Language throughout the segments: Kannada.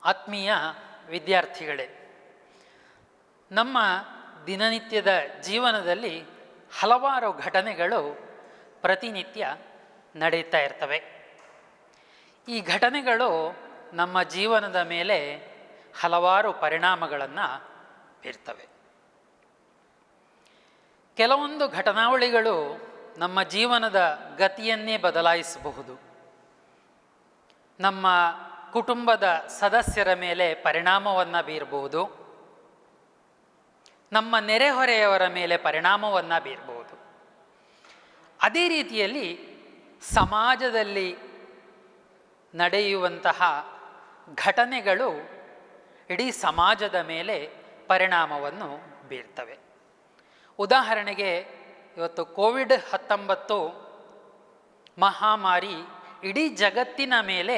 ಆತ್ಮೀಯ ವಿದ್ಯಾರ್ಥಿಗಳೇ, ನಮ್ಮ ದಿನನಿತ್ಯದ ಜೀವನದಲ್ಲಿ ಹಲವಾರು ಘಟನೆಗಳು ಪ್ರತಿನಿತ್ಯ ನಡೆಯುತ್ತಾ ಇರ್ತವೆ. ಈ ಘಟನೆಗಳು ನಮ್ಮ ಜೀವನದ ಮೇಲೆ ಹಲವಾರು ಪರಿಣಾಮಗಳನ್ನು ಬೀರ್ತವೆ. ಕೆಲವೊಂದು ಘಟನಾವಳಿಗಳು ನಮ್ಮ ಜೀವನದ ಗತಿಯನ್ನೇ ಬದಲಾಯಿಸಬಹುದು. ನಮ್ಮ ಕುಟುಂಬದ ಸದಸ್ಯರ ಮೇಲೆ ಪರಿಣಾಮವನ್ನು ಬೀರಬಹುದು, ನಮ್ಮ ನೆರೆಹೊರೆಯವರ ಮೇಲೆ ಪರಿಣಾಮವನ್ನು ಬೀರಬಹುದು. ಅದೇ ರೀತಿಯಲ್ಲಿ ಸಮಾಜದಲ್ಲಿ ನಡೆಯುವಂತಹ ಘಟನೆಗಳು ಇಡೀ ಸಮಾಜದ ಮೇಲೆ ಪರಿಣಾಮವನ್ನು ಬೀರ್ತವೆ. ಉದಾಹರಣೆಗೆ, ಇವತ್ತು ಕೋವಿಡ್-19 ಮಹಾಮಾರಿ ಇಡೀ ಜಗತ್ತಿನ ಮೇಲೆ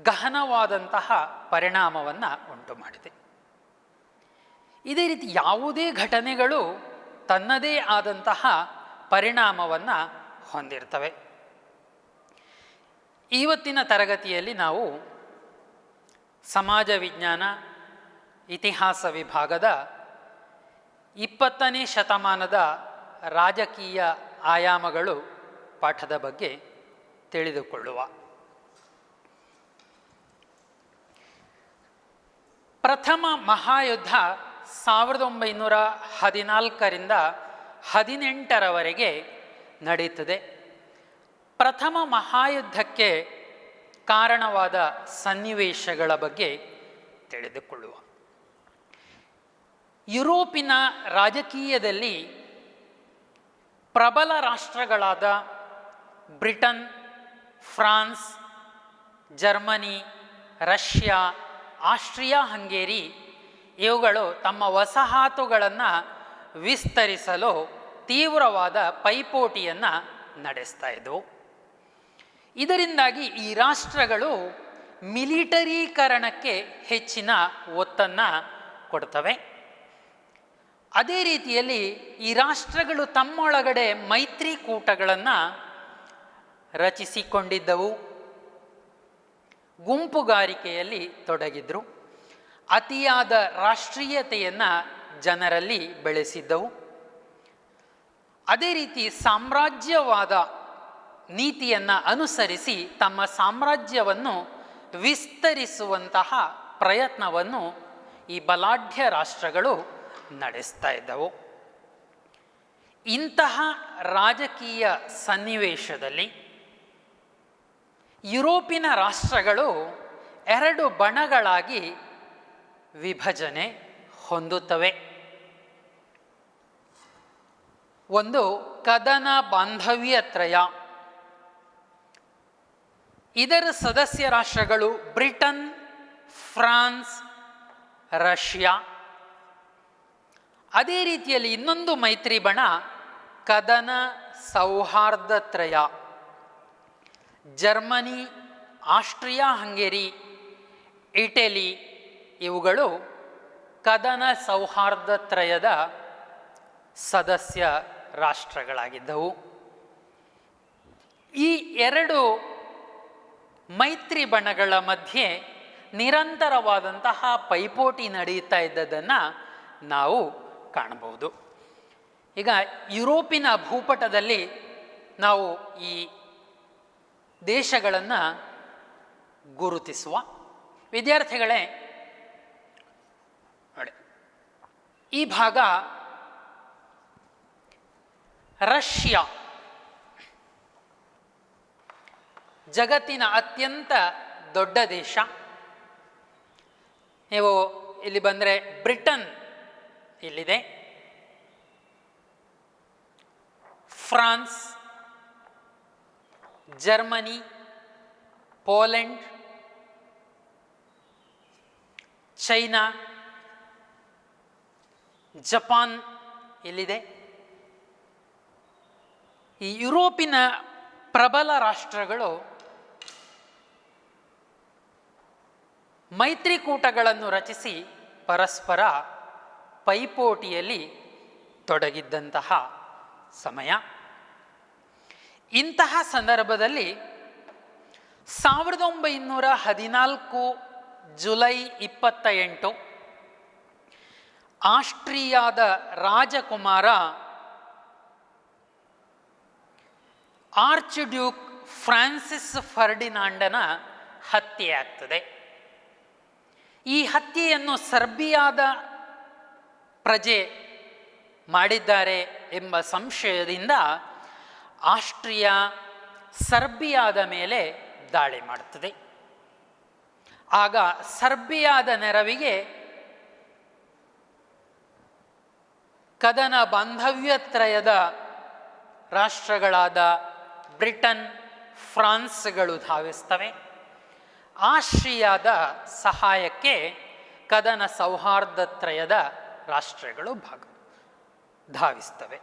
ಗಹನವಾದಂತಹ ಪರಿಣಾಮವನ್ನು ಉಂಟು ಮಾಡಿದೆ. ಇದೇ ರೀತಿ ಯಾವುದೇ ಘಟನೆಗಳು ತನ್ನದೇ ಆದಂತಹ ಪರಿಣಾಮವನ್ನು ಹೊಂದಿರ್ತವೆ. ಇವತ್ತಿನ ತರಗತಿಯಲ್ಲಿ ನಾವು ಸಮಾಜ ವಿಜ್ಞಾನ ಇತಿಹಾಸ ವಿಭಾಗದ 20ನೇ ಶತಮಾನದ ರಾಜಕೀಯ ಆಯಾಮಗಳು ಪಾಠದ ಬಗ್ಗೆ ತಿಳಿದುಕೊಳ್ಳುವ. ಪ್ರಥಮ ಮಹಾಯುದ್ಧ 1914ರಿಂದ 18ರವರೆಗೆ ನಡೆಯುತ್ತದೆ. ಪ್ರಥಮ ಮಹಾಯುದ್ಧಕ್ಕೆ ಕಾರಣವಾದ ಸನ್ನಿವೇಶಗಳ ಬಗ್ಗೆ ತಿಳಿದುಕೊಳ್ಳುವ. ಯುರೋಪಿನ ರಾಜಕೀಯದಲ್ಲಿ ಪ್ರಬಲ ರಾಷ್ಟ್ರಗಳಾದ Britain, France, Germany, Russia, Austria Hungary ಇವುಗಳು ತಮ್ಮ ವಸಾಹತುಗಳನ್ನು ವಿಸ್ತರಿಸಲು ತೀವ್ರವಾದ ಪೈಪೋಟಿಯನ್ನು ನಡೆಸ್ತಾ ಇದ್ದವು. ಇದರಿಂದಾಗಿ ಈ ರಾಷ್ಟ್ರಗಳು ಮಿಲಿಟರೀಕರಣಕ್ಕೆ ಹೆಚ್ಚಿನ ಒತ್ತನ್ನು ಕೊಡ್ತವೆ. ಅದೇ ರೀತಿಯಲ್ಲಿ ಈ ರಾಷ್ಟ್ರಗಳು ತಮ್ಮೊಳಗಡೆ ಮೈತ್ರಿಕೂಟಗಳನ್ನು ರಚಿಸಿಕೊಂಡಿದ್ದವು, ಗುಂಪುಗಾರಿಕೆಯಲ್ಲಿ ತೊಡಗಿದ್ರು, ಅತಿಯಾದ ರಾಷ್ಟ್ರೀಯತೆಯನ್ನು ಜನರಲ್ಲಿ ಬೆಳೆಸಿದ್ದವು. ಅದೇ ರೀತಿ ಸಾಮ್ರಾಜ್ಯವಾದ ನೀತಿಯನ್ನು ಅನುಸರಿಸಿ ತಮ್ಮ ಸಾಮ್ರಾಜ್ಯವನ್ನು ವಿಸ್ತರಿಸುವಂತಹ ಪ್ರಯತ್ನವನ್ನು ಈ ಬಲಾಢ್ಯ ರಾಷ್ಟ್ರಗಳು ನಡೆಸ್ತಾ ಇದ್ದವು. ಇಂತಹ ರಾಜಕೀಯ ಸನ್ನಿವೇಶದಲ್ಲಿ ಯುರೋಪಿನ ರಾಷ್ಟ್ರಗಳು 2 ಬಣಗಳಾಗಿ ವಿಭಜನೆ ಹೊಂದುತ್ತವೆ. ಒಂದು ಕದನ ಬಾಂಧವ್ಯ ತ್ರಯ. ಇದರ ಸದಸ್ಯ ರಾಷ್ಟ್ರಗಳು ಬ್ರಿಟನ್, ಫ್ರಾನ್ಸ್, ರಷ್ಯಾ. ಅದೇ ರೀತಿಯಲ್ಲಿ ಇನ್ನೊಂದು ಮೈತ್ರಿ ಬಣ ಕದನ ಸೌಹಾರ್ದ ತ್ರಯ. ಜರ್ಮನಿ, ಆಸ್ಟ್ರಿಯಾ ಹಂಗೇರಿ, ಇಟಲಿ ಇವುಗಳು ಕದನ ಸೌಹಾರ್ದ ತ್ರಯದ ಸದಸ್ಯ ರಾಷ್ಟ್ರಗಳಾಗಿದ್ದವು. ಈ 2 ಮೈತ್ರಿ ಬಣಗಳ ಮಧ್ಯೆ ನಿರಂತರವಾದಂತಹ ಪೈಪೋಟಿ ನಡೆಯುತ್ತಾ ಇದ್ದದನ್ನು ನಾವು ಕಾಣಬಹುದು. ಈಗ ಯುರೋಪಿನ ಭೂಪಟದಲ್ಲಿ ನಾವು ಈ ದೇಶಗಳನ್ನು ಗುರುತಿಸುವ. ವಿದ್ಯಾರ್ಥಿಗಳೇ ನೋಡಿ, ಈ ಭಾಗ ರಷ್ಯಾ, ಜಗತ್ತಿನ ಅತ್ಯಂತ ದೊಡ್ಡ ದೇಶ. ನೀವು ಇಲ್ಲಿ ಬಂದರೆ ಬ್ರಿಟನ್ ಇಲ್ಲಿದೆ, France, Germany, Poland, China, Japan ಇಲ್ಲಿದೆ. ಈ ಯುರೋಪಿನ ಪ್ರಬಲ ರಾಷ್ಟ್ರಗಳು ಮೈತ್ರಿಕೂಟಗಳನ್ನು ರಚಿಸಿ ಪರಸ್ಪರ ಪೈಪೋಟಿಯಲ್ಲಿ ತೊಡಗಿದ್ದಂತಹ ಸಮಯ. ಇಂತಹ ಸಂದರ್ಭದಲ್ಲಿ 1914 ಜುಲೈ 28 ಆಸ್ಟ್ರಿಯಾದ ರಾಜಕುಮಾರ ಆರ್ಚ್ ಡ್ಯೂಕ್ ಫ್ರಾನ್ಸಿಸ್ ಫರ್ಡಿನಾಂಡನ ಹತ್ಯೆಯಾಗ್ತದೆ. ಈ ಹತ್ಯೆಯನ್ನು ಸರ್ಬಿಯಾದ ಪ್ರಜೆ ಮಾಡಿದ್ದಾರೆ ಎಂಬ ಸಂಶಯದಿಂದ ಆಸ್ಟ್ರಿಯಾ ಸರ್ಬಿಯಾದ ಮೇಲೆ ದಾಳಿ ಮಾಡುತ್ತದೆ. ಆಗ ಸರ್ಬಿಯಾದ ನೆರವಿಗೆ ಕದನ ಬಾಂಧವ್ಯತ್ರಯದ ರಾಷ್ಟ್ರಗಳಾದ ಬ್ರಿಟನ್, ಫ್ರಾನ್ಸ್ಗಳು ಧಾವಿಸ್ತವೆ. ಆಸ್ಟ್ರಿಯಾದ ಸಹಾಯಕ್ಕೆ ಕದನ ಸೌಹಾರ್ದತ್ರಯದ ರಾಷ್ಟ್ರಗಳು ಧಾವಿಸ್ತವೆ.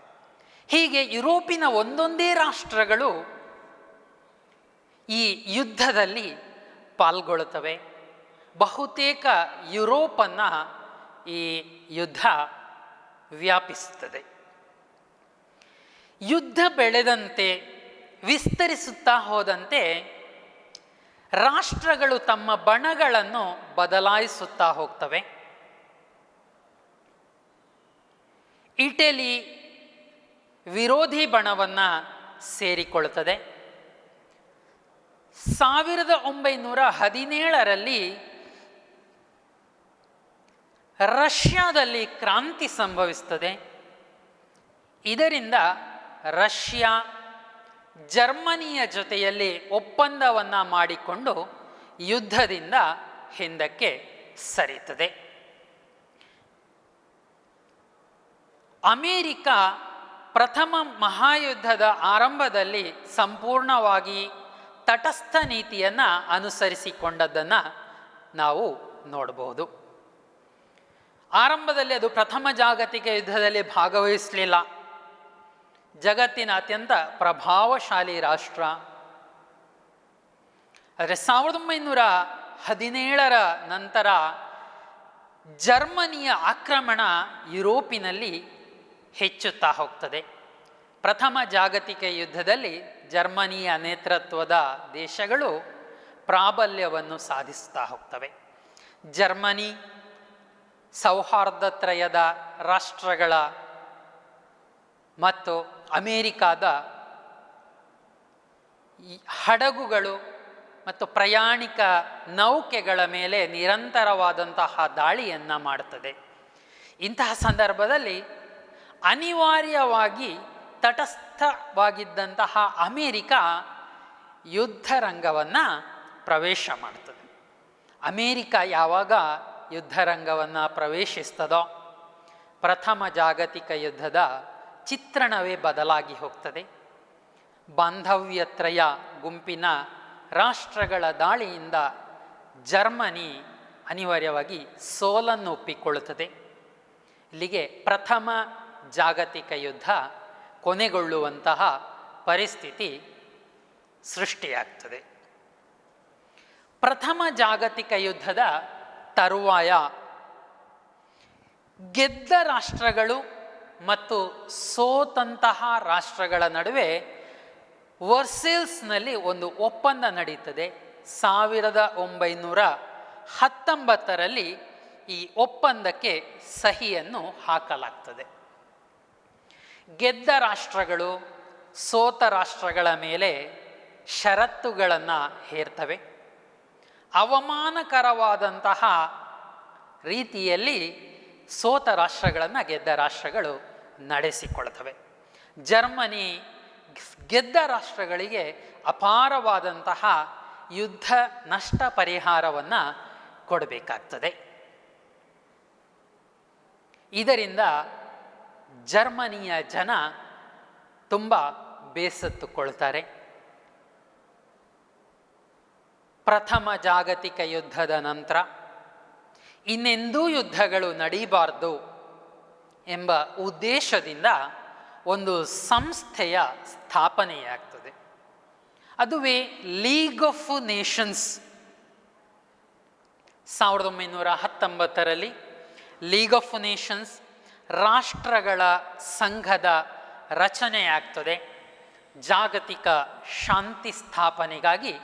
ಹೀಗೆ ಯುರೋಪಿನ ಒಂದೊಂದೇ ರಾಷ್ಟ್ರಗಳು ಈ ಯುದ್ಧದಲ್ಲಿ ಪಾಲ್ಗೊಳ್ಳುತ್ತವೆ. ಬಹುತೇಕ ಯುರೋಪನ್ನು ಈ ಯುದ್ಧ ವ್ಯಾಪಿಸುತ್ತದೆ. ಯುದ್ಧ ಬೆಳೆದಂತೆ, ವಿಸ್ತರಿಸುತ್ತಾ ಹೋದಂತೆ ರಾಷ್ಟ್ರಗಳು ತಮ್ಮ ಬಣಗಳನ್ನು ಬದಲಾಯಿಸುತ್ತಾ ಹೋಗ್ತವೆ. ಇಟಲಿ ವಿರೋಧಿ ಬಣವನ್ನು ಸೇರಿಕೊಳ್ಳುತ್ತದೆ. 1917ರಲ್ಲಿ ರಷ್ಯಾದಲ್ಲಿ ಕ್ರಾಂತಿ ಸಂಭವಿಸುತ್ತದೆ. ಇದರಿಂದ ರಷ್ಯಾ ಜರ್ಮನಿಯ ಜೊತೆಯಲ್ಲಿ ಒಪ್ಪಂದವನ್ನು ಮಾಡಿಕೊಂಡು ಯುದ್ಧದಿಂದ ಹಿಂದಕ್ಕೆ ಸರಿಯುತ್ತದೆ. ಅಮೇರಿಕ ಪ್ರಥಮ ಮಹಾಯುದ್ಧದ ಆರಂಭದಲ್ಲಿ ಸಂಪೂರ್ಣವಾಗಿ ತಟಸ್ಥ ನೀತಿಯನ್ನು ಅನುಸರಿಸಿಕೊಂಡದ್ದನ್ನು ನಾವು ನೋಡಬಹುದು. ಆರಂಭದಲ್ಲಿ ಅದು ಪ್ರಥಮ ಜಾಗತಿಕ ಯುದ್ಧದಲ್ಲಿ ಭಾಗವಹಿಸಲಿಲ್ಲ. ಜಗತ್ತಿನ ಅತ್ಯಂತ ಪ್ರಭಾವಶಾಲಿ ರಾಷ್ಟ್ರ. ಆದರೆ 1917ರ ನಂತರ ಜರ್ಮನಿಯ ಆಕ್ರಮಣ ಯುರೋಪಿನಲ್ಲಿ ಹೆಚ್ಚುತ್ತಾ ಹೋಗ್ತದೆ. ಪ್ರಥಮ ಜಾಗತಿಕ ಯುದ್ಧದಲ್ಲಿ ಜರ್ಮನಿಯ ನೇತೃತ್ವದ ದೇಶಗಳು ಪ್ರಾಬಲ್ಯವನ್ನು ಸಾಧಿಸುತ್ತಾ ಹೋಗ್ತವೆ. ಜರ್ಮನಿ ಸೌಹಾರ್ದತ್ರಯದ ರಾಷ್ಟ್ರಗಳ ಮತ್ತು ಅಮೇರಿಕಾದ ಹಡಗುಗಳು ಮತ್ತು ಪ್ರಯಾಣಿಕ ನೌಕೆಗಳ ಮೇಲೆ ನಿರಂತರವಾದಂತಹ ದಾಳಿಯನ್ನು ಮಾಡುತ್ತದೆ. ಇಂತಹ ಸಂದರ್ಭದಲ್ಲಿ ಅನಿವಾರ್ಯವಾಗಿ ತಟಸ್ಥವಾಗಿದ್ದಂತಹ ಅಮೇರಿಕ ಯುದ್ಧ ರಂಗವನ್ನು ಪ್ರವೇಶ ಮಾಡ್ತದೆ. ಅಮೇರಿಕ ಯಾವಾಗ ಯುದ್ಧ ರಂಗವನ್ನು ಪ್ರವೇಶಿಸ್ತದೋ ಪ್ರಥಮ ಜಾಗತಿಕ ಯುದ್ಧದ ಚಿತ್ರಣವೇ ಬದಲಾಗಿ ಹೋಗ್ತದೆ. ಬಾಂಧವ್ಯತ್ರಯ ಗುಂಪಿನ ರಾಷ್ಟ್ರಗಳ ದಾಳಿಯಿಂದ ಜರ್ಮನಿ ಅನಿವಾರ್ಯವಾಗಿ ಸೋಲನ್ನು ಒಪ್ಪಿಕೊಳ್ಳುತ್ತದೆ. ಇಲ್ಲಿಗೆ ಪ್ರಥಮ ಜಾಗತಿಕ ಯುದ್ಧ ಕೊನೆಗೊಳ್ಳುವಂತಹ ಪರಿಸ್ಥಿತಿ ಸೃಷ್ಟಿಯಾಗ್ತದೆ. ಪ್ರಥಮ ಜಾಗತಿಕ ಯುದ್ಧದ ತರುವಾಯ ಗೆದ್ದ ರಾಷ್ಟ್ರಗಳು ಮತ್ತು ಸೋತಂತಹ ರಾಷ್ಟ್ರಗಳ ನಡುವೆ ವರ್ಸೇಲ್ಸ್ನಲ್ಲಿ ಒಂದು ಒಪ್ಪಂದ ನಡೀತದೆ. 1919ರಲ್ಲಿ ಈ ಒಪ್ಪಂದಕ್ಕೆ ಸಹಿಯನ್ನು ಹಾಕಲಾಗ್ತದೆ. ಗೆದ್ದ ರಾಷ್ಟ್ರಗಳು ಸೋತ ರಾಷ್ಟ್ರಗಳ ಮೇಲೆ ಷರತ್ತುಗಳನ್ನು ಹೇರ್ತವೆ. ಅವಮಾನಕರವಾದಂತಹ ರೀತಿಯಲ್ಲಿ ಸೋತ ರಾಷ್ಟ್ರಗಳನ್ನು ಗೆದ್ದ ರಾಷ್ಟ್ರಗಳು ನಡೆಸಿಕೊಳ್ತವೆ. ಜರ್ಮನಿ ಗೆದ್ದ ರಾಷ್ಟ್ರಗಳಿಗೆ ಅಪಾರವಾದಂತಹ ಯುದ್ಧ ನಷ್ಟ ಪರಿಹಾರವನ್ನು ಕೊಡಬೇಕಾಗ್ತದೆ. ಇದರಿಂದ ಜರ್ಮನಿಯ ಜನ ತುಂಬ ಬೇಸತ್ತುಕೊಳ್ತಾರೆ. ಪ್ರಥಮ ಜಾಗತಿಕ ಯುದ್ಧದ ನಂತರ ಇನ್ನೆಂದೂ ಯುದ್ಧಗಳು ನಡೀಬಾರ್ದು ಎಂಬ ಉದ್ದೇಶದಿಂದ ಒಂದು ಸಂಸ್ಥೆಯ ಸ್ಥಾಪನೆಯಾಗ್ತದೆ. ಅದುವೇ ಲೀಗ್ ಆಫ್ ನೇಷನ್ಸ್. 1919ರಲ್ಲಿ ಲೀಗ್ ಆಫ್ ನೇಷನ್ಸ್ ರಾಷ್ಟ್ರಗಳ ಸಂಘದ ರಚನೆಯಾಗ್ತದೆ. ಜಾಗತಿಕ ಶಾಂತಿ ಸ್ಥಾಪನೆಗಾಗಿ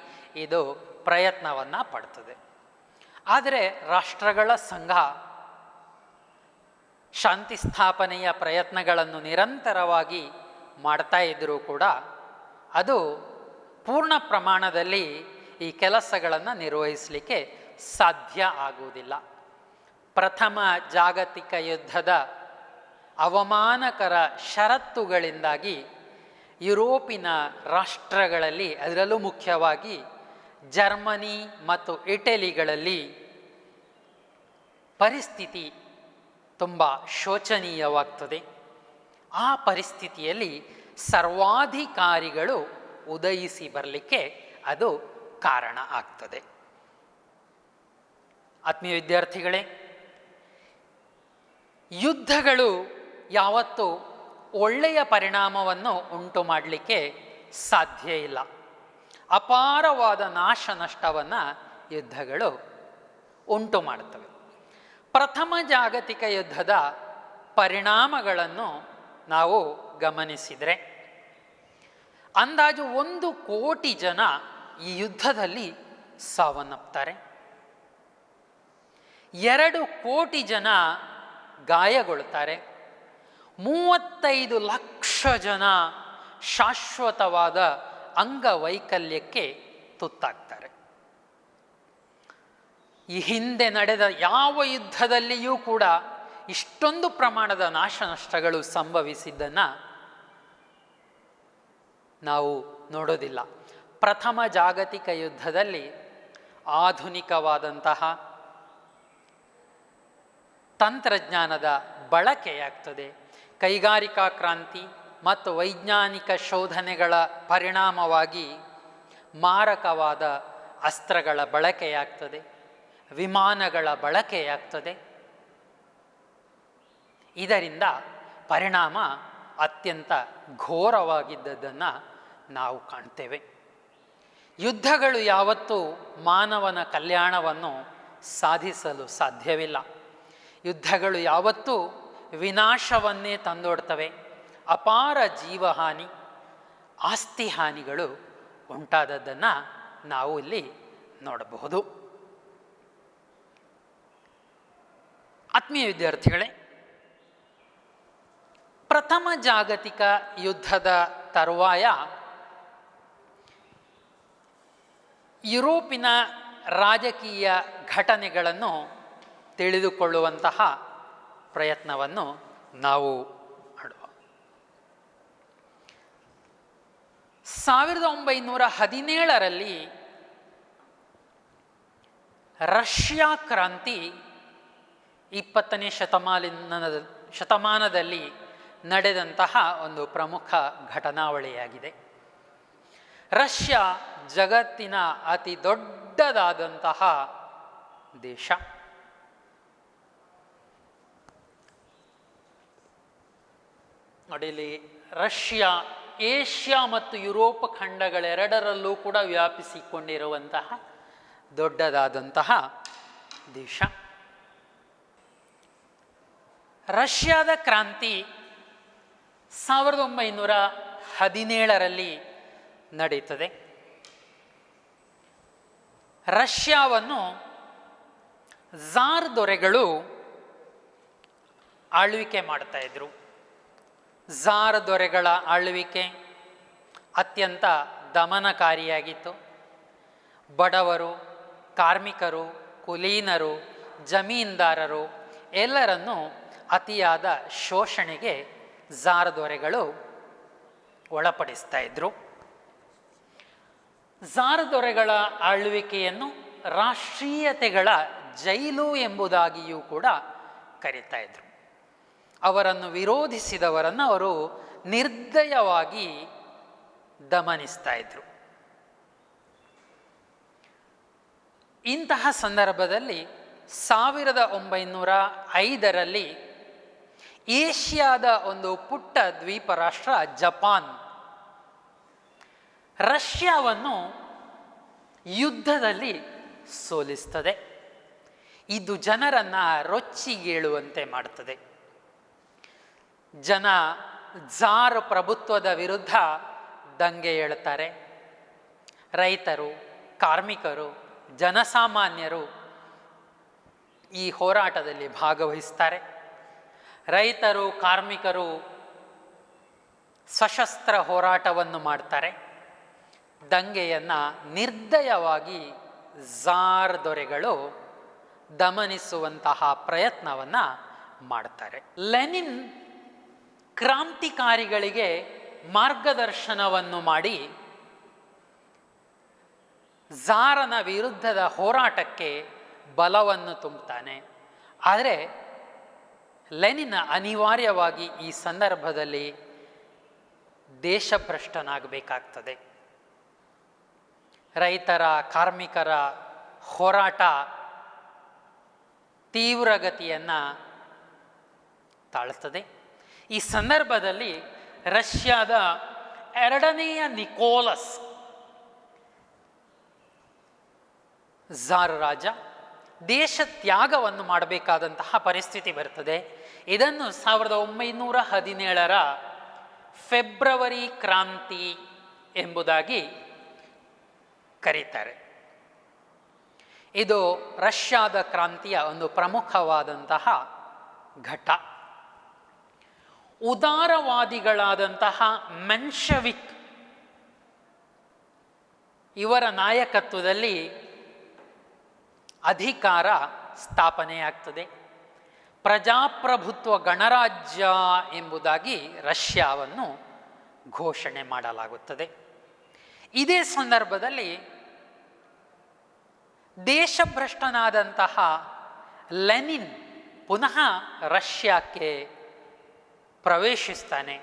ಇದು ಪ್ರಯತ್ನವನ್ನು ಪಡ್ತದೆ. ಆದರೆ ರಾಷ್ಟ್ರಗಳ ಸಂಘ ಶಾಂತಿ ಸ್ಥಾಪನೆಯ ಪ್ರಯತ್ನಗಳನ್ನು ನಿರಂತರವಾಗಿ ಮಾಡ್ತಾ ಇದ್ದರೂ ಕೂಡ ಅದು ಪೂರ್ಣ ಪ್ರಮಾಣದಲ್ಲಿ ಈ ಕೆಲಸಗಳನ್ನು ನಿರ್ವಹಿಸಲಿಕ್ಕೆ ಸಾಧ್ಯ ಆಗುವುದಿಲ್ಲ. ಪ್ರಥಮ ಜಾಗತಿಕ ಯುದ್ಧದ ಅವಮಾನಕರ ಷರತ್ತುಗಳಿಂದಾಗಿ ಯುರೋಪಿನ ರಾಷ್ಟ್ರಗಳಲ್ಲಿ, ಅದರಲ್ಲೂ ಮುಖ್ಯವಾಗಿ ಜರ್ಮನಿ ಮತ್ತು ಇಟಲಿಗಳಲ್ಲಿ ಪರಿಸ್ಥಿತಿ ತುಂಬ ಶೋಚನೀಯವಾಗ್ತದೆ. ಆ ಪರಿಸ್ಥಿತಿಯಲ್ಲಿ ಸರ್ವಾಧಿಕಾರಿಗಳು ಉದಯಿಸಿ ಬರಲಿಕ್ಕೆ ಅದು ಕಾರಣ ಆಗ್ತದೆ. ಆತ್ಮೀಯ ವಿದ್ಯಾರ್ಥಿಗಳೇ, ಯುದ್ಧಗಳು ಯಾವತ್ತೂ ಒಳ್ಳೆಯ ಪರಿಣಾಮವನ್ನು ಉಂಟು ಮಾಡಲಿಕ್ಕೆ ಸಾಧ್ಯ ಇಲ್ಲ. ಅಪಾರವಾದ ನಾಶ ನಷ್ಟವನ್ನು ಯುದ್ಧಗಳು ಉಂಟು ಮಾಡುತ್ತವೆ. ಪ್ರಥಮ ಜಾಗತಿಕ ಯುದ್ಧದ ಪರಿಣಾಮಗಳನ್ನು ನಾವು ಗಮನಿಸಿದರೆ ಅಂದಾಜು 1 ಕೋಟಿ ಜನ ಈ ಯುದ್ಧದಲ್ಲಿ ಸಾವನ್ನಪ್ತಾರೆ. 2 ಕೋಟಿ ಜನ ಗಾಯಗೊಳ್ಳುತ್ತಾರೆ. 35 ಲಕ್ಷ ಜನ ಶಾಶ್ವತವಾದ ಅಂಗವೈಕಲ್ಯಕ್ಕೆ ತುತ್ತಾಗ್ತಾರೆ. ಈ ಹಿಂದೆ ನಡೆದ ಯಾವ ಯುದ್ಧದಲ್ಲಿಯೂ ಕೂಡ ಇಷ್ಟೊಂದು ಪ್ರಮಾಣದ ನಾಶ ನಷ್ಟಗಳು ಸಂಭವಿಸಿದ್ದನ್ನು ನಾವು ನೋಡೋದಿಲ್ಲ. ಪ್ರಥಮ ಜಾಗತಿಕ ಯುದ್ಧದಲ್ಲಿ ಆಧುನಿಕವಾದಂತಹ ತಂತ್ರಜ್ಞಾನದ ಬಳಕೆಯಾಗ್ತದೆ. ಕೈಗಾರಿಕಾ ಕ್ರಾಂತಿ ಮತ್ತು ವೈಜ್ಞಾನಿಕ ಶೋಧನೆಗಳ ಪರಿಣಾಮವಾಗಿ ಮಾರಕವಾದ ಅಸ್ತ್ರಗಳ ಬಳಕೆಯಾಗ್ತದೆ, ವಿಮಾನಗಳ ಬಳಕೆಯಾಗ್ತದೆ. ಇದರಿಂದ ಪರಿಣಾಮ ಅತ್ಯಂತ ಘೋರವಾಗಿದ್ದದ್ದನ್ನು ನಾವು ಕಾಣ್ತೇವೆ. ಯುದ್ಧಗಳು ಯಾವತ್ತೂ ಮಾನವನ ಕಲ್ಯಾಣವನ್ನು ಸಾಧಿಸಲು ಸಾಧ್ಯವಿಲ್ಲ. ಯುದ್ಧಗಳು ಯಾವತ್ತೂ ವಿನಾಶವನ್ನೇ ತಂದೊಡ್ತವೆ. ಅಪಾರ ಜೀವಹಾನಿ, ಆಸ್ತಿ ಹಾನಿಗಳು ಉಂಟಾದದ್ದನ್ನು ನಾವು ಇಲ್ಲಿ ನೋಡಬಹುದು. ಆತ್ಮೀಯ ವಿದ್ಯಾರ್ಥಿಗಳೇ, ಪ್ರಥಮ ಜಾಗತಿಕ ಯುದ್ಧದ ತರುವಾಯ ಯುರೋಪಿನ ರಾಜಕೀಯ ಘಟನೆಗಳನ್ನು ತಿಳಿದುಕೊಳ್ಳುವಂತಹ ಪ್ರಯತ್ನವನ್ನು ನಾವು ಮಾಡುವ. 1917ರಲ್ಲಿ ರಷ್ಯಾ ಕ್ರಾಂತಿ 20ನೇ ಶತಮಾನದಲ್ಲಿ ನಡೆದಂತಹ ಒಂದು ಪ್ರಮುಖ ಘಟನಾವಳಿಯಾಗಿದೆ. ರಷ್ಯಾ ಜಗತ್ತಿನ ಅತಿ ದೊಡ್ಡದಾದಂತಹ ದೇಶ. ನೋಡಿ, ರಷ್ಯಾ ಏಷ್ಯಾ ಮತ್ತು ಯುರೋಪ್ ಖಂಡಗಳೆರಡರಲ್ಲೂ ಕೂಡ ವ್ಯಾಪಿಸಿಕೊಂಡಿರುವಂತಹ ದೊಡ್ಡದಾದಂತಹ ದೇಶ. ರಷ್ಯಾದ ಕ್ರಾಂತಿ 1917ರಲ್ಲಿ ನಡೀತದೆ. ರಷ್ಯಾವನ್ನು ಝಾರ್ ದೊರೆಗಳು ಆಳ್ವಿಕೆ ಮಾಡ್ತಾ ಇದ್ರು. ಝಾರ್ ದೊರೆಗಳ ಆಳ್ವಿಕೆ ಅತ್ಯಂತ ದಮನಕಾರಿಯಾಗಿತ್ತು. ಬಡವರು, ಕಾರ್ಮಿಕರು, ಕುಲೀನರು, ಜಮೀನ್ದಾರರು ಎಲ್ಲರನ್ನೂ ಅತಿಯಾದ ಶೋಷಣೆಗೆ ಝಾರ್ ದೊರೆಗಳು ಒಳಪಡಿಸ್ತಾ ಇದ್ರು. ಝಾರ್ ದೊರೆಗಳ ಆಳ್ವಿಕೆಯನ್ನು ರಾಷ್ಟ್ರೀಯತೆಗಳ ಜೈಲು ಎಂಬುದಾಗಿಯೂ ಕೂಡ ಕರೀತಾ ಇದ್ರು. ಅವರನ್ನು ವಿರೋಧಿಸಿದವರನ್ನು ಅವರು ನಿರ್ದಯವಾಗಿ ದಮನಿಸ್ತಾ ಇದ್ರು. ಇಂತಹ ಸಂದರ್ಭದಲ್ಲಿ 1905ರಲ್ಲಿ ಏಷ್ಯಾದ ಒಂದು ಪುಟ್ಟ ದ್ವೀಪ ರಾಷ್ಟ್ರ ಜಪಾನ್ ರಷ್ಯಾವನ್ನು ಯುದ್ಧದಲ್ಲಿ ಸೋಲಿಸ್ತದೆ. ಇದು ಜನರನ್ನು ರೊಚ್ಚಿಗೇಳುವಂತೆ ಮಾಡುತ್ತದೆ. ಜನ ಝಾರ್ ಪ್ರಭುತ್ವದ ವಿರುದ್ಧ ದಂಗೆ ಏಳುತ್ತಾರೆ. ರೈತರು, ಕಾರ್ಮಿಕರು, ಜನಸಾಮಾನ್ಯರು ಈ ಹೋರಾಟದಲ್ಲಿ ಭಾಗವಹಿಸ್ತಾರೆ. ರೈತರು, ಕಾರ್ಮಿಕರು ಸಶಸ್ತ್ರ ಹೋರಾಟವನ್ನು ಮಾಡ್ತಾರೆ. ದಂಗೆಯನ್ನು ನಿರ್ದಯವಾಗಿ ಝಾರ್ ದೊರೆಗಳು ದಮನಿಸುವಂತಹ ಪ್ರಯತ್ನವನ್ನು ಮಾಡ್ತಾರೆ. ಲೆನಿನ್ ಕ್ರಾಂತಿಕಾರಿಗಳಿಗೆ ಮಾರ್ಗದರ್ಶನವನ್ನು ಮಾಡಿ ಝಾರನ ವಿರುದ್ಧದ ಹೋರಾಟಕ್ಕೆ ಬಲವನ್ನು ತುಂಬುತ್ತಾನೆ. ಆದರೆ ಲೆನಿನ್ ಅನಿವಾರ್ಯವಾಗಿ ಈ ಸಂದರ್ಭದಲ್ಲಿ ದೇಶಭ್ರಷ್ಟನಾಗಬೇಕಾಗ್ತದೆ. ರೈತರ, ಕಾರ್ಮಿಕರ ಹೋರಾಟ ತೀವ್ರಗತಿಯನ್ನು ತಾಳುತ್ತದೆ. ಈ ಸಂದರ್ಭದಲ್ಲಿ ರಷ್ಯಾದ ಎರಡನೆಯ ನಿಕೋಲಸ್ ಝಾರ್ ರಾಜ ದೇಶ ತ್ಯಾಗವನ್ನು ಮಾಡಬೇಕಾದಂತಹ ಪರಿಸ್ಥಿತಿ ಬರ್ತದೆ. ಇದನ್ನು 1917ರ ಫೆಬ್ರವರಿ ಕ್ರಾಂತಿ ಎಂಬುದಾಗಿ ಕರೀತಾರೆ. ಇದು ರಷ್ಯಾದ ಕ್ರಾಂತಿಯ ಒಂದು ಪ್ರಮುಖವಾದಂತಹ ಘಟ್ಟ. ಉದಾರವಾದಿಗಳಾದಂತಹ ಮೆನ್ಶವಿಕ್ ಇವರ ನಾಯಕತ್ವದಲ್ಲಿ ಅಧಿಕಾರ ಸ್ಥಾಪನೆಯಾಗ್ತದೆ. ಪ್ರಜಾಪ್ರಭುತ್ವ ಗಣರಾಜ್ಯ ಎಂಬುದಾಗಿ ರಷ್ಯಾವನ್ನು ಘೋಷಣೆ ಮಾಡಲಾಗುತ್ತದೆ. ಇದೇ ಸಂದರ್ಭದಲ್ಲಿ ದೇಶಭ್ರಷ್ಟನಾದಂತಹ ಲೆನಿನ್ ಪುನಃ ರಷ್ಯಾಕ್ಕೆ ಪ್ರವೇಶಿಸ್ತಾನೆ.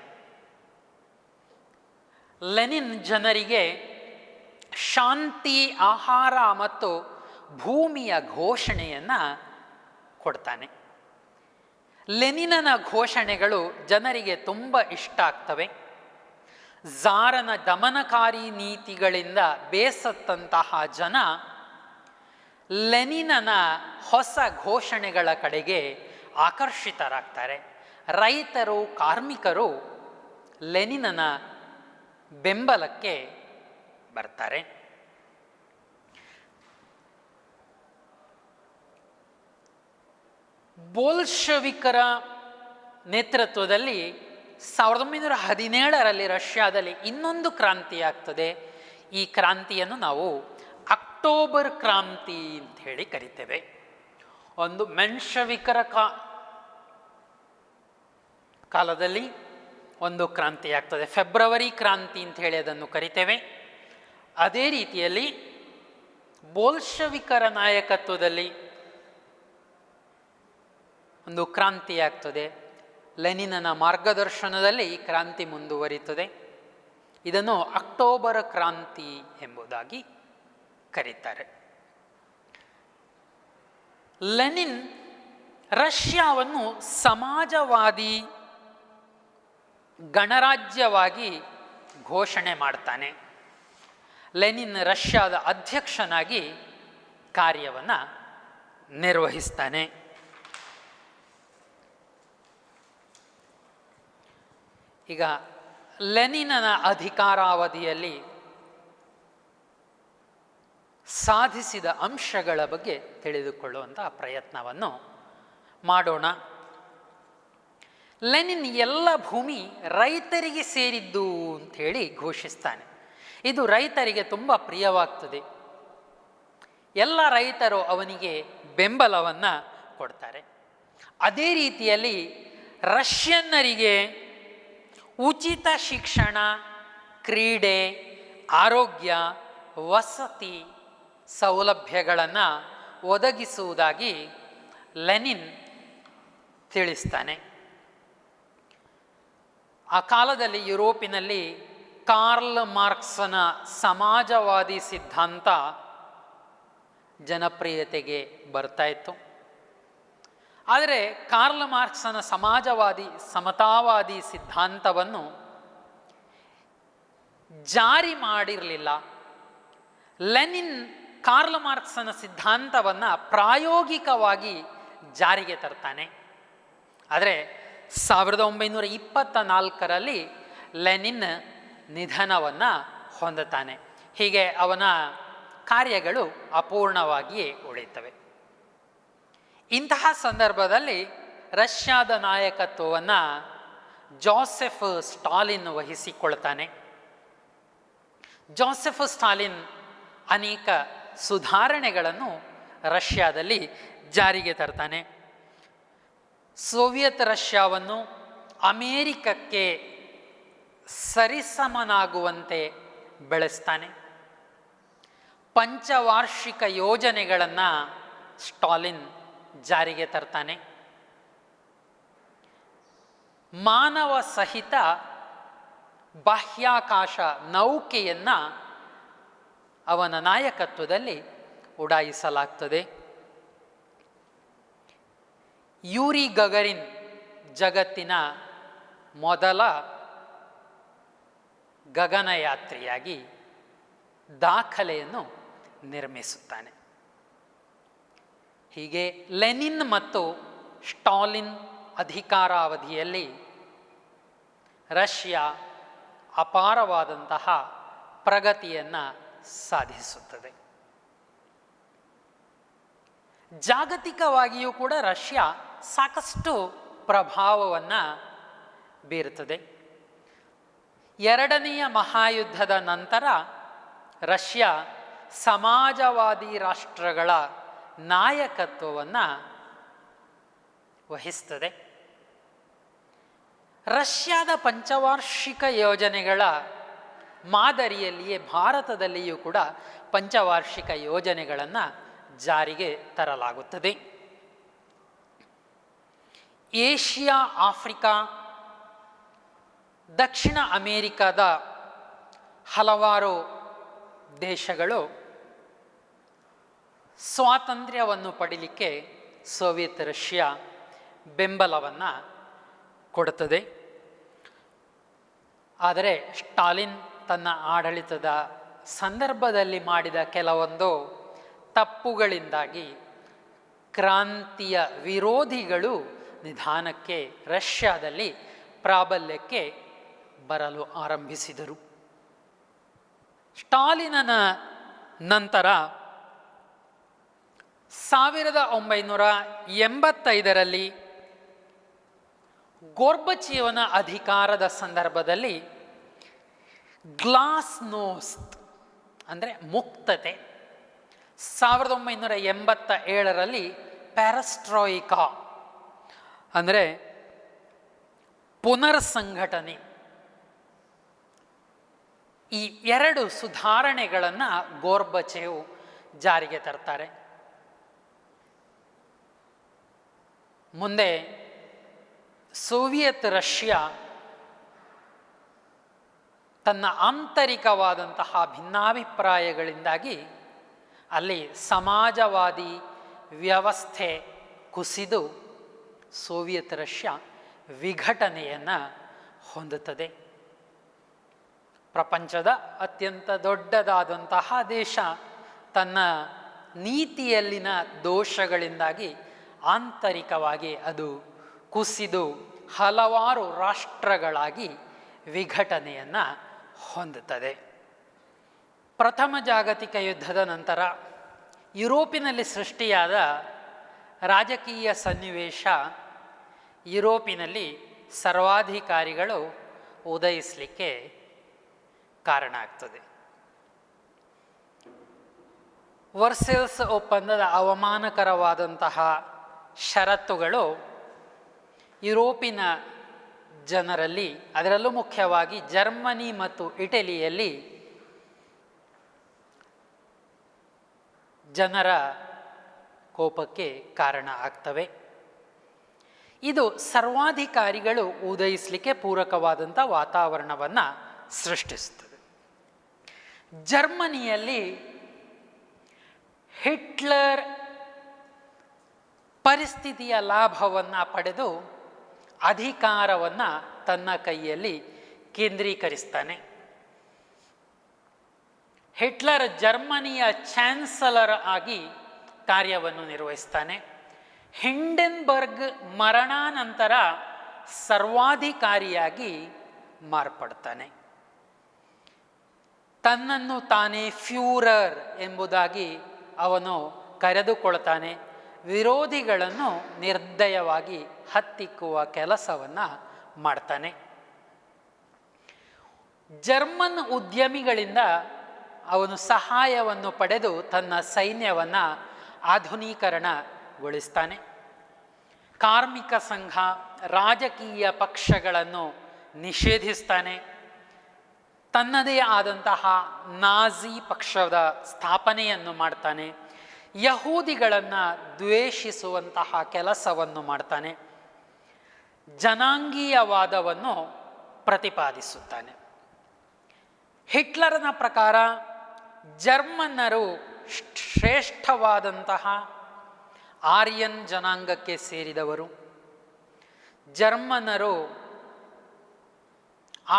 ಲೆನಿನ್ ಜನರಿಗೆ ಶಾಂತಿ, ಆಹಾರ ಮತ್ತು ಭೂಮಿಯ ಘೋಷಣೆಯನ್ನು ಕೊಡ್ತಾನೆ. ಲೆನಿನನ ಘೋಷಣೆಗಳು ಜನರಿಗೆ ತುಂಬ ಇಷ್ಟ ಆಗ್ತವೆ. ಝಾರನ ದಮನಕಾರಿ ನೀತಿಗಳಿಂದ ಬೇಸತ್ತಂತಹ ಜನ ಲೆನಿನನ ಹೊಸ ಘೋಷಣೆಗಳ ಕಡೆಗೆ ಆಕರ್ಷಿತರಾಗ್ತಾರೆ. ರೈತರು, ಕಾರ್ಮಿಕರು ಲೆನಿನನ ಬೆಂಬಲಕ್ಕೆ ಬರ್ತಾರೆ. ಬೋಲ್ಶವಿಕರ ನೇತೃತ್ವದಲ್ಲಿ 1917ರಲ್ಲಿ ರಷ್ಯಾದಲ್ಲಿ ಇನ್ನೊಂದು ಕ್ರಾಂತಿ ಆಗ್ತದೆ. ಈ ಕ್ರಾಂತಿಯನ್ನು ನಾವು ಅಕ್ಟೋಬರ್ ಕ್ರಾಂತಿ ಅಂತ ಹೇಳಿ ಕರಿತೇವೆ. ಒಂದು ಮೆನ್ಶವಿಕರ ಕಾಲದಲ್ಲಿ ಒಂದು ಕ್ರಾಂತಿ ಆಗ್ತದೆ, ಫೆಬ್ರವರಿ ಕ್ರಾಂತಿ ಅಂತ ಹೇಳಿ ಅದನ್ನು ಕರಿತೇವೆ. ಅದೇ ರೀತಿಯಲ್ಲಿ ಬೋಲ್ಶವಿಕರ ನಾಯಕತ್ವದಲ್ಲಿ ಒಂದು ಕ್ರಾಂತಿ ಆಗ್ತದೆ. ಲೆನಿನನ ಮಾರ್ಗದರ್ಶನದಲ್ಲಿ ಈ ಕ್ರಾಂತಿ ಮುಂದುವರಿಯುತ್ತದೆ. ಇದನ್ನು ಅಕ್ಟೋಬರ್ ಕ್ರಾಂತಿ ಎಂಬುದಾಗಿ ಕರೀತಾರೆ. ಲೆನಿನ್ ರಷ್ಯಾವನ್ನು ಸಮಾಜವಾದಿ ಗಣರಾಜ್ಯವಾಗಿ ಘೋಷಣೆ ಮಾಡ್ತಾನೆ. ಲೆನಿನ್ ರಷ್ಯಾದ ಅಧ್ಯಕ್ಷನಾಗಿ ಕಾರ್ಯವನ್ನು ನಿರ್ವಹಿಸ್ತಾನೆ. ಈಗ ಲೆನಿನನ ಅಧಿಕಾರಾವಧಿಯಲ್ಲಿ ಸಾಧಿಸಿದ ಅಂಶಗಳ ಬಗ್ಗೆ ತಿಳಿದುಕೊಳ್ಳುವಂತಹ ಪ್ರಯತ್ನವನ್ನು ಮಾಡೋಣ. ಲೆನಿನ್ ಎಲ್ಲ ಭೂಮಿ ರೈತರಿಗೆ ಸೇರಿದ್ದು ಅಂಥೇಳಿ ಘೋಷಿಸ್ತಾನೆ. ಇದು ರೈತರಿಗೆ ತುಂಬ ಪ್ರಿಯವಾಗ್ತದೆ. ಎಲ್ಲ ರೈತರು ಅವನಿಗೆ ಬೆಂಬಲವನ್ನು ಕೊಡ್ತಾರೆ. ಅದೇ ರೀತಿಯಲ್ಲಿ ರಷ್ಯನ್ನರಿಗೆ ಉಚಿತ ಶಿಕ್ಷಣ, ಕ್ರೀಡೆ, ಆರೋಗ್ಯ, ವಸತಿ ಸೌಲಭ್ಯಗಳನ್ನು ಒದಗಿಸುವುದಾಗಿ ಲೆನಿನ್ ತಿಳಿಸ್ತಾನೆ. ಆ ಕಾಲದಲ್ಲಿ ಯುರೋಪಿನಲ್ಲಿ ಕಾರ್ಲ್ ಮಾರ್ಕ್ಸನ ಸಮಾಜವಾದಿ ಸಿದ್ಧಾಂತ ಜನಪ್ರಿಯತೆಗೆ ಬರ್ತಾ ಇತ್ತು. ಆದರೆ ಕಾರ್ಲ್ ಮಾರ್ಕ್ಸನ ಸಮಾಜವಾದಿ, ಸಮತಾವಾದಿ ಸಿದ್ಧಾಂತವನ್ನು ಜಾರಿ ಮಾಡಿರಲಿಲ್ಲ. ಲೆನಿನ್ ಕಾರ್ಲ್ ಮಾರ್ಕ್ಸನ ಸಿದ್ಧಾಂತವನ್ನು ಪ್ರಾಯೋಗಿಕವಾಗಿ ಜಾರಿಗೆ ತರ್ತಾನೆ. ಆದರೆ 1924ರಲ್ಲಿ ಲೆನಿನ್ ನಿಧನವನ್ನು ಹೊಂದುತ್ತಾನೆ. ಹೀಗೆ ಅವನ ಕಾರ್ಯಗಳು ಅಪೂರ್ಣವಾಗಿಯೇ ಉಳಿಯುತ್ತವೆ. ಇಂತಹ ಸಂದರ್ಭದಲ್ಲಿ ರಷ್ಯಾದ ನಾಯಕತ್ವವನ್ನು ಜೋಸೆಫ್ ಸ್ಟಾಲಿನ್ ವಹಿಸಿಕೊಳ್ತಾನೆ. ಜೋಸೆಫ್ ಸ್ಟಾಲಿನ್ ಅನೇಕ ಸುಧಾರಣೆಗಳನ್ನು ರಷ್ಯಾದಲ್ಲಿ ಜಾರಿಗೆ ತರ್ತಾನೆ. ಸೋವಿಯತ್ ರಷ್ಯಾವನ್ನು ಅಮೇರಿಕಕ್ಕೆ ಸರಿಸಮನಾಗುವಂತೆ ಬೆಳೆಸ್ತಾನೆ. ಪಂಚವಾರ್ಷಿಕ ಯೋಜನೆಗಳನ್ನು ಸ್ಟಾಲಿನ್ ಜಾರಿಗೆ ತರ್ತಾನೆ. ಮಾನವ ಸಹಿತ ಬಾಹ್ಯಾಕಾಶ ನೌಕೆಯನ್ನು ಅವನ ನಾಯಕತ್ವದಲ್ಲಿ ಉಡಾಯಿಸಲಾಗ್ತದೆ. ಯೂರಿ ಗಗರಿನ್ ಜಗತ್ತಿನ ಮೊದಲ ಗಗನಯಾತ್ರಿಯಾಗಿ ದಾಖಲೆಯನ್ನು ನಿರ್ಮಿಸುತ್ತಾನೆ. ಹೀಗೆ ಲೆನಿನ್ ಮತ್ತು ಸ್ಟಾಲಿನ್ ಅಧಿಕಾರಾವಧಿಯಲ್ಲಿ ರಷ್ಯಾ ಅಪಾರವಾದಂತಹ ಪ್ರಗತಿಯನ್ನು ಸಾಧಿಸುತ್ತದೆ. ಜಾಗತಿಕವಾಗಿಯೂ ಕೂಡ ರಷ್ಯಾ ಸಾಕಷ್ಟು ಪ್ರಭಾವವನ್ನು ಬೀರುತ್ತದೆ. ಎರಡನೆಯ ಮಹಾಯುದ್ಧದ ನಂತರ ರಷ್ಯಾ ಸಮಾಜವಾದಿ ರಾಷ್ಟ್ರಗಳ ನಾಯಕತ್ವವನ್ನು ವಹಿಸ್ತದೆ. ರಷ್ಯಾದ ಪಂಚವಾರ್ಷಿಕ ಯೋಜನೆಗಳ ಮಾದರಿಯಲ್ಲಿಯೇ ಭಾರತದಲ್ಲಿಯೂ ಕೂಡ ಪಂಚವಾರ್ಷಿಕ ಯೋಜನೆಗಳನ್ನು ಜಾರಿಗೆ ತರಲಾಗುತ್ತದೆ. ಏಷ್ಯಾ, ಆಫ್ರಿಕಾ, ದಕ್ಷಿಣ ಅಮೇರಿಕಾದ ಹಲವಾರು ದೇಶಗಳು ಸ್ವಾತಂತ್ರ್ಯವನ್ನು ಪಡೀಲಿಕ್ಕೆ ಸೋವಿಯತ್ ರಷ್ಯಾ ಬೆಂಬಲವನ್ನು ಕೊಡುತ್ತದೆ. ಆದರೆ ಸ್ಟಾಲಿನ್ ತನ್ನ ಆಡಳಿತದ ಸಂದರ್ಭದಲ್ಲಿ ಮಾಡಿದ ಕೆಲವೊಂದು ತಪ್ಪುಗಳಿಂದಾಗಿ ಕ್ರಾಂತಿಯ ವಿರೋಧಿಗಳು ನಿಧಾನಕ್ಕೆ ರಷ್ಯಾದಲ್ಲಿ ಪ್ರಾಬಲ್ಯಕ್ಕೆ ಬರಲು ಆರಂಭಿಸಿದರು. ಸ್ಟಾಲಿನನ ನಂತರ 1985ರಲ್ಲಿ ಗೋರ್ಬಚೇವನ ಅಧಿಕಾರದ ಸಂದರ್ಭದಲ್ಲಿ ಗ್ಲಾಸ್ನೋಸ್ತ್ ಅಂದರೆ ಮುಕ್ತತೆ, 1987ರಲ್ಲಿ ಪ್ಯಾರಸ್ಟ್ರಾಯಿಕಾ ಅಂದರೆ ಪುನರ್ಸಂಘಟನೆ, ಈ ಎರಡು ಸುಧಾರಣೆಗಳನ್ನು ಗೋರ್ಬಚೇವ್ ಜಾರಿಗೆ ತರ್ತಾರೆ. ಮುಂದೆ ಸೋವಿಯತ್ ರಷ್ಯಾ ತನ್ನ ಆಂತರಿಕವಾದಂತಹ ಭಿನ್ನಾಭಿಪ್ರಾಯಗಳಿಂದಾಗಿ ಅಲ್ಲಿ ಸಮಾಜವಾದಿ ವ್ಯವಸ್ಥೆ ಕುಸಿದು ಸೋವಿಯತ್ ರಷ್ಯಾ ವಿಘಟನೆಯನ್ನು ಹೊಂದುತ್ತದೆ. ಪ್ರಪಂಚದ ಅತ್ಯಂತ ದೊಡ್ಡದಾದಂತಹ ದೇಶ ತನ್ನ ನೀತಿಯಲ್ಲಿನ ದೋಷಗಳಿಂದಾಗಿ ಆಂತರಿಕವಾಗಿ ಅದು ಕುಸಿದು ಹಲವಾರು ರಾಷ್ಟ್ರಗಳಾಗಿ ವಿಘಟನೆಯನ್ನು ಹೊಂದುತ್ತದೆ. ಪ್ರಥಮ ಜಾಗತಿಕ ಯುದ್ಧದ ನಂತರ ಯುರೋಪಿನಲ್ಲಿ ಸೃಷ್ಟಿಯಾದ ರಾಜಕೀಯ ಸನ್ನಿವೇಶ ಯುರೋಪಿನಲ್ಲಿ ಸರ್ವಾಧಿಕಾರಿಗಳು ಉದಯಿಸಲಿಕ್ಕೆ ಕಾರಣ ಆಗ್ತದೆ. ವರ್ಸೇಲ್ಸ್ ಒಪ್ಪಂದದ ಅವಮಾನಕರವಾದಂತಹ ಷರತ್ತುಗಳು ಯುರೋಪಿನ ಜನರಲ್ಲಿ, ಅದರಲ್ಲೂ ಮುಖ್ಯವಾಗಿ ಜರ್ಮನಿ ಮತ್ತು ಇಟಲಿಯಲ್ಲಿ ಜನರ ಕೋಪಕ್ಕೆ ಕಾರಣ ಆಗ್ತವೆ. ಇದು ಸರ್ವಾಧಿಕಾರಿಗಳು ಉದಯಿಸಲಿಕ್ಕೆ ಪೂರಕವಾದಂಥ ವಾತಾವರಣವನ್ನು ಸೃಷ್ಟಿಸುತ್ತದೆ. ಜರ್ಮನಿಯಲ್ಲಿ ಹಿಟ್ಲರ್ ಪರಿಸ್ಥಿತಿಯ ಲಾಭವನ್ನು ಪಡೆದು ಅಧಿಕಾರವನ್ನು ತನ್ನ ಕೈಯಲ್ಲಿ ಕೇಂದ್ರೀಕರಿಸ್ತಾನೆ. ಹಿಟ್ಲರ್ ಜರ್ಮನಿಯ ಚಾನ್ಸಲರ್ ಆಗಿ ಕಾರ್ಯವನ್ನು ನಿರ್ವಹಿಸ್ತಾನೆ. ಹಿಂಡೆನ್ಬರ್ಗ್ ಮರಣಾನಂತರ ಸರ್ವಾಧಿಕಾರಿಯಾಗಿ ಮಾರ್ಪಡ್ತಾನೆ. ತನ್ನನ್ನು ತಾನೇ ಫ್ಯೂರರ್ ಎಂಬುದಾಗಿ ಅವನು ಕರೆದುಕೊಳ್ತಾನೆ. ವಿರೋಧಿಗಳನ್ನು ನಿರ್ದಯವಾಗಿ ಹತ್ತಿಕ್ಕುವ ಕೆಲಸವನ್ನು ಮಾಡ್ತಾನೆ. ಜರ್ಮನ್ ಉದ್ಯಮಿಗಳಿಂದ ಅವನು ಸಹಾಯವನ್ನು ಪಡೆದು ತನ್ನ ಸೈನ್ಯವನ್ನು ಆಧುನೀಕರಣಗೊಳಿಸ್ತಾನೆ. ಕಾರ್ಮಿಕ ಸಂಘ, ರಾಜಕೀಯ ಪಕ್ಷಗಳನ್ನು ನಿಷೇಧಿಸ್ತಾನೆ. ತನ್ನದೇ ಆದಂತಹ ನಾಜಿ ಪಕ್ಷದ ಸ್ಥಾಪನೆಯನ್ನು ಮಾಡ್ತಾನೆ. ಯಹೂದಿಗಳನ್ನು ದ್ವೇಷಿಸುವಂತಹ ಕೆಲಸವನ್ನು ಮಾಡ್ತಾನೆ. ಜನಾಂಗೀಯವಾದವನ್ನು ಪ್ರತಿಪಾದಿಸುತ್ತಾನೆ. ಹಿಟ್ಲರನ ಪ್ರಕಾರ ಜರ್ಮನ್ನರು ಶ್ರೇಷ್ಠವಾದಂತಹ ಆರ್ಯನ್ ಜನಾಂಗಕ್ಕೆ ಸೇರಿದವರು. ಜರ್ಮನ್ನರು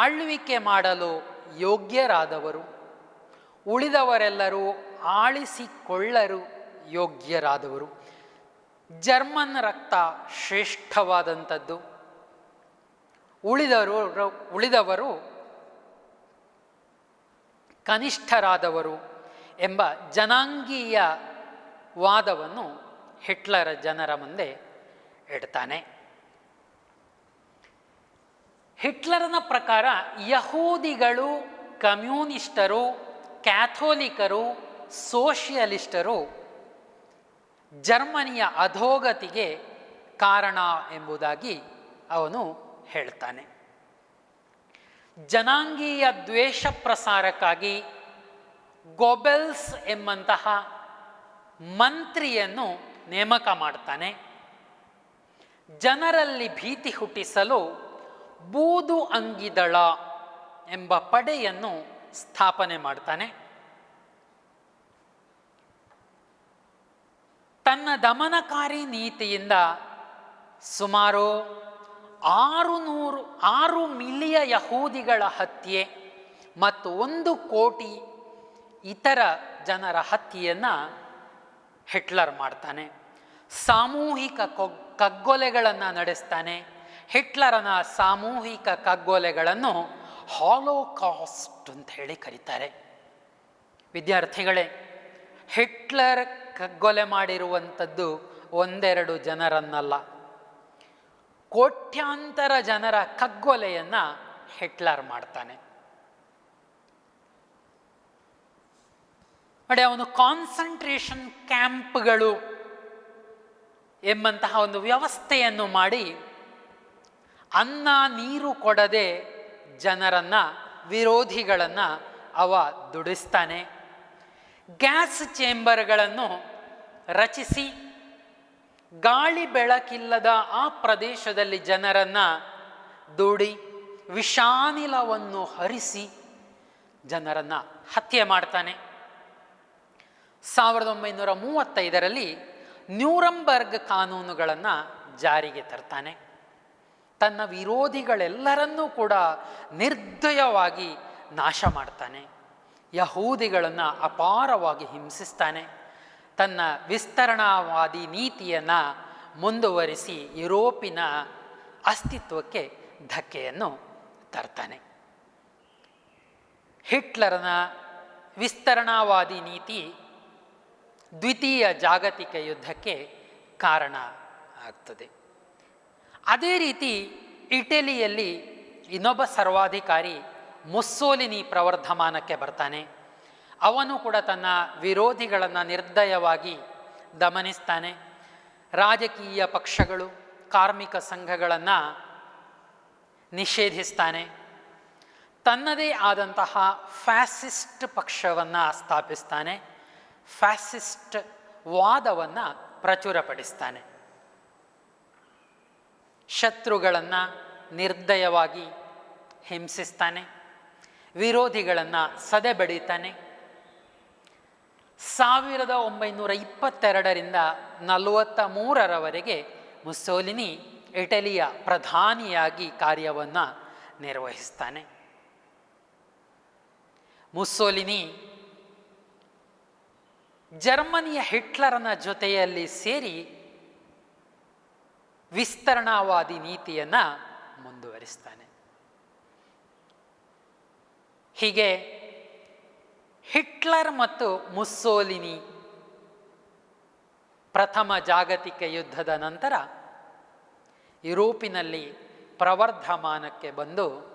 ಆಳ್ವಿಕೆ ಮಾಡಲು ಯೋಗ್ಯರಾದವರು, ಉಳಿದವರೆಲ್ಲರೂ ಆಳಿಸಿಕೊಳ್ಳಲು ಯೋಗ್ಯರಾದವರು. ಜರ್ಮನ್ ರಕ್ತ ಶ್ರೇಷ್ಠವಾದಂಥದ್ದು, ಉಳಿದವರು ಕನಿಷ್ಠರಾದವರು ಎಂಬ ಜನಾಂಗೀಯ ವಾದವನ್ನು ಹಿಟ್ಲರ ಜನರ ಮುಂದೆ ಇಡ್ತಾನೆ. ಹಿಟ್ಲರನ ಪ್ರಕಾರ ಯಹೂದಿಗಳು, ಕಮ್ಯುನಿಸ್ಟರು, ಕ್ಯಾಥೋಲಿಕರು, ಸೋಷಿಯಲಿಸ್ಟರು ಜರ್ಮನಿಯ ಅಧೋಗತಿಗೆ ಕಾರಣ ಎಂಬುದಾಗಿ ಅವನು ಹೇಳ್ತಾನೆ. ಜನಾಂಗೀಯ ದ್ವೇಷ ಪ್ರಸಾರಕ್ಕಾಗಿ ಗೋಬೆಲ್ಸ್ ಎಂಬಂತಹ ಮಂತ್ರಿಯನ್ನು ನೇಮಕ ಮಾಡ್ತಾನೆ. ಜನರಲ್ಲಿ ಭೀತಿ ಹುಟ್ಟಿಸಲು ಬೂದು ಅಂಗಿದಳ ಎಂಬ ಪಡೆಯನ್ನು ಸ್ಥಾಪನೆ ಮಾಡ್ತಾನೆ. ತನ್ನ ದಮನಕಾರಿ ನೀತಿಯಿಂದ ಸುಮಾರು 6 ಮಿಲಿಯನ್ ಯಹೂದಿಗಳ ಹತ್ಯೆ ಮತ್ತು 1 ಕೋಟಿ ಇತರ ಜನರ ಹತ್ಯೆಯನ್ನು ಹಿಟ್ಲರ್ ಮಾಡ್ತಾನೆ. ಸಾಮೂಹಿಕ ಕಗ್ಗೊಲೆಗಳನ್ನು ನಡೆಸ್ತಾನೆ. ಹಿಟ್ಲರನ ಸಾಮೂಹಿಕ ಕಗ್ಗೊಲೆಗಳನ್ನು ಹಾಲೋಕಾಸ್ಟ್ ಅಂತ ಹೇಳಿ ಕರೀತಾರೆ. ವಿದ್ಯಾರ್ಥಿಗಳೇ, ಹಿಟ್ಲರ್ ಕಗ್ಗೊಲೆ ಮಾಡಿರುವಂಥದ್ದು 1-2 ಜನರನ್ನಲ್ಲ, ಕೋಟ್ಯಾಂತರ ಜನರ ಕಗ್ಗೊಲೆಯನ್ನು ಹಿಟ್ಲರ್ ಮಾಡ್ತಾನೆ. ನೋಡಿ, ಅವನು ಕಾನ್ಸಂಟ್ರೇಷನ್ ಕ್ಯಾಂಪ್ಗಳು ಎಂಬಂತಹ ಒಂದು ವ್ಯವಸ್ಥೆಯನ್ನು ಮಾಡಿ ಅನ್ನ ನೀರು ಕೊಡದೆ ಜನರನ್ನು, ವಿರೋಧಿಗಳನ್ನು ಅವ ದುಡಿಸ್ತಾನೆ. ಗ್ಯಾಸ್ ಚೇಂಬರ್ಗಳನ್ನು ರಚಿಸಿ ಗಾಳಿ ಬೆಳಕಿಲ್ಲದ ಆ ಪ್ರದೇಶದಲ್ಲಿ ಜನರನ್ನು ದೂಡಿ ವಿಷಾನಿಲವನ್ನು ಹರಿಸಿ ಜನರನ್ನು ಹತ್ಯೆ ಮಾಡ್ತಾನೆ. 1935ರಲ್ಲಿ ನ್ಯೂರಂಬರ್ಗ್ ಕಾನೂನುಗಳನ್ನು ಜಾರಿಗೆ ತರ್ತಾನೆ. ತನ್ನ ವಿರೋಧಿಗಳೆಲ್ಲರನ್ನೂ ಕೂಡ ನಿರ್ದಯವಾಗಿ ನಾಶ ಮಾಡ್ತಾನೆ. ಯಹೂದಿಗಳನ್ನು ಅಪಾರವಾಗಿ ಹಿಂಸಿಸ್ತಾನೆ. ತನ್ನ ವಿಸ್ತರಣಾವಾದಿ ನೀತಿಯನ್ನು ಮುಂದುವರಿಸಿ ಯುರೋಪಿನ ಅಸ್ತಿತ್ವಕ್ಕೆ ಧಕ್ಕೆಯನ್ನು ತರ್ತಾನೆ. ಹಿಟ್ಲರನ ವಿಸ್ತರಣಾವಾದಿ ನೀತಿ ದ್ವಿತೀಯ ಜಾಗತಿಕ ಯುದ್ಧಕ್ಕೆ ಕಾರಣ ಆಗ್ತದೆ. ಅದೇ ರೀತಿ ಇಟಲಿಯಲ್ಲಿ ಇನ್ನೊಬ್ಬ ಸರ್ವಾಧಿಕಾರಿ ಮುಸ್ಸೋಲಿನಿ ಪ್ರವರ್ಧಮಾನಕ್ಕೆ ಬರ್ತಾನೆ. ಅವನು ಕೂಡ ತನ್ನ ವಿರೋಧಿಗಳನ್ನು ನಿರ್ದಯವಾಗಿ ದಮನಿಸ್ತಾನೆ. ರಾಜಕೀಯ ಪಕ್ಷಗಳು, ಕಾರ್ಮಿಕ ಸಂಘಗಳನ್ನು ನಿಷೇಧಿಸ್ತಾನೆ. ತನ್ನದೇ ಆದಂತಹ ಫ್ಯಾಸಿಸ್ಟ್ ಪಕ್ಷವನ್ನು ಸ್ಥಾಪಿಸ್ತಾನೆ. ಫ್ಯಾಸಿಸ್ಟ್ ವಾದವನ್ನು ಪ್ರಚುರಪಡಿಸ್ತಾನೆ. ಶತ್ರುಗಳನ್ನು ನಿರ್ದಯವಾಗಿ ಹಿಂಸಿಸ್ತಾನೆ. ವಿರೋಧಿಗಳನ್ನು ಸದೆಬಡಿತಾನೆ. 1922ರಿಂದ 1943ರವರೆಗೆ ಮುಸ್ಸೋಲಿನಿ ಇಟಲಿಯ ಪ್ರಧಾನಿಯಾಗಿ ಕಾರ್ಯವನ್ನು ನಿರ್ವಹಿಸ್ತಾನೆ. ಮುಸ್ಸೋಲಿನಿ ಜರ್ಮನಿಯ ಹಿಟ್ಲರನ ಜೊತೆಯಲ್ಲಿ ಸೇರಿ ವಿಸ್ತರಣಾವಾದಿ ನೀತಿಯನ್ನು ಮುಂದುವರಿಸ್ತಾನೆ. ಹೀಗೆ ಹಿಟ್ಲರ್ ಮತ್ತು ಮುಸ್ಸೋಲಿನಿ ಪ್ರಥಮ ಜಾಗತಿಕ ಯುದ್ಧದ ನಂತರ ಯುರೋಪಿನಲ್ಲಿ ಪ್ರವರ್ಧಮಾನಕ್ಕೆ ಬಂದು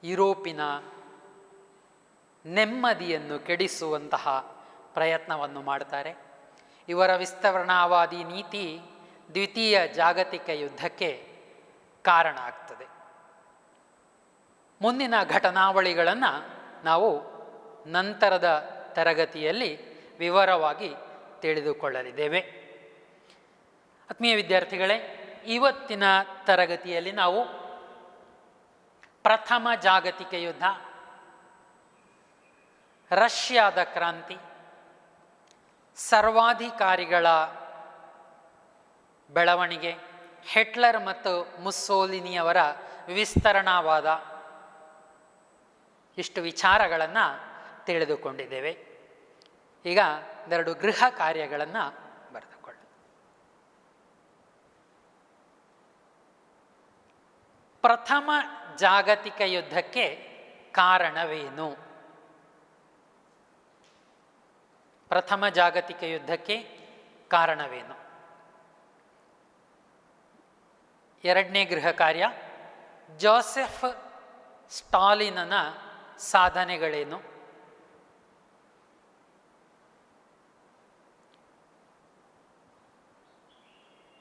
ಯುರೋಪಿನ ನೆಮ್ಮದಿಯನ್ನು ಕೆಡಿಸುವಂತಹ ಪ್ರಯತ್ನವನ್ನು ಮಾಡ್ತಾರೆ. ಇವರ ವಿಸ್ತರಣಾವಾದಿ ನೀತಿ ದ್ವಿತೀಯ ಜಾಗತಿಕ ಯುದ್ಧಕ್ಕೆ ಕಾರಣ ಆಗ್ತದೆ. ಮುಂದಿನ ಘಟನಾವಳಿಗಳನ್ನು ನಾವು ನಂತರದ ತರಗತಿಯಲ್ಲಿ ವಿವರವಾಗಿ ತಿಳಿದುಕೊಳ್ಳಲಿದ್ದೇವೆ. ಆತ್ಮೀಯ ವಿದ್ಯಾರ್ಥಿಗಳೇ, ಇವತ್ತಿನ ತರಗತಿಯಲ್ಲಿ ನಾವು ಪ್ರಥಮ ಜಾಗತಿಕ ಯುದ್ಧ, ರಷ್ಯಾದ ಕ್ರಾಂತಿ, ಸರ್ವಾಧಿಕಾರಿಗಳ ಬೆಳವಣಿಗೆ, ಹಿಟ್ಲರ್ ಮತ್ತು ಮುಸ್ಸೋಲಿನಿಯವರ ವಿಸ್ತರಣಾವಾದ, ಇಷ್ಟು ವಿಚಾರಗಳನ್ನು ತಿಳಿದುಕೊಂಡಿದ್ದೇವೆ. ಈಗ ಒಂದೆರಡು ಗೃಹ ಕಾರ್ಯಗಳನ್ನು ಬರೆದುಕೊಳ್ಳಿ. ಪ್ರಥಮ ಜಾಗತಿಕ ಯುದ್ಧಕ್ಕೆ ಕಾರಣವೇನು? ಪ್ರಥಮ ಜಾಗತಿಕ ಯುದ್ಧಕ್ಕೆ ಕಾರಣವೇನು? ಎರಡನೇ ಗೃಹ ಕಾರ್ಯ, ಜೋಸೆಫ್ ಸ್ಟಾಲಿನನ ಸಾಧನೆಗಳೇನು?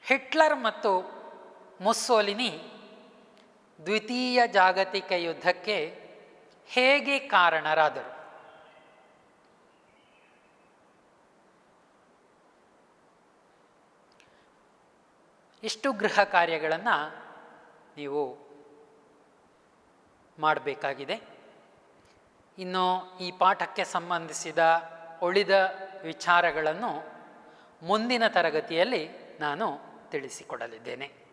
ಹಿಟ್ಲರ್ ಮತ್ತು ಮುಸ್ಸೋಲಿನಿ ದ್ವಿತೀಯ ಜಾಗತಿಕ ಯುದ್ಧಕ್ಕೆ ಹೇಗೆ ಕಾರಣರಾದರು? ಇಷ್ಟು ಗೃಹ ಕಾರ್ಯಗಳನ್ನು ನೀವು ಮಾಡಬೇಕಾಗಿದೆ. ಇನ್ನು ಈ ಪಾಠಕ್ಕೆ ಸಂಬಂಧಿಸಿದ ಉಳಿದ ವಿಚಾರಗಳನ್ನು ಮುಂದಿನ ತರಗತಿಯಲ್ಲಿ ನಾನು ತಿಳಿಸಿಕೊಡಲಿದ್ದೇನೆ.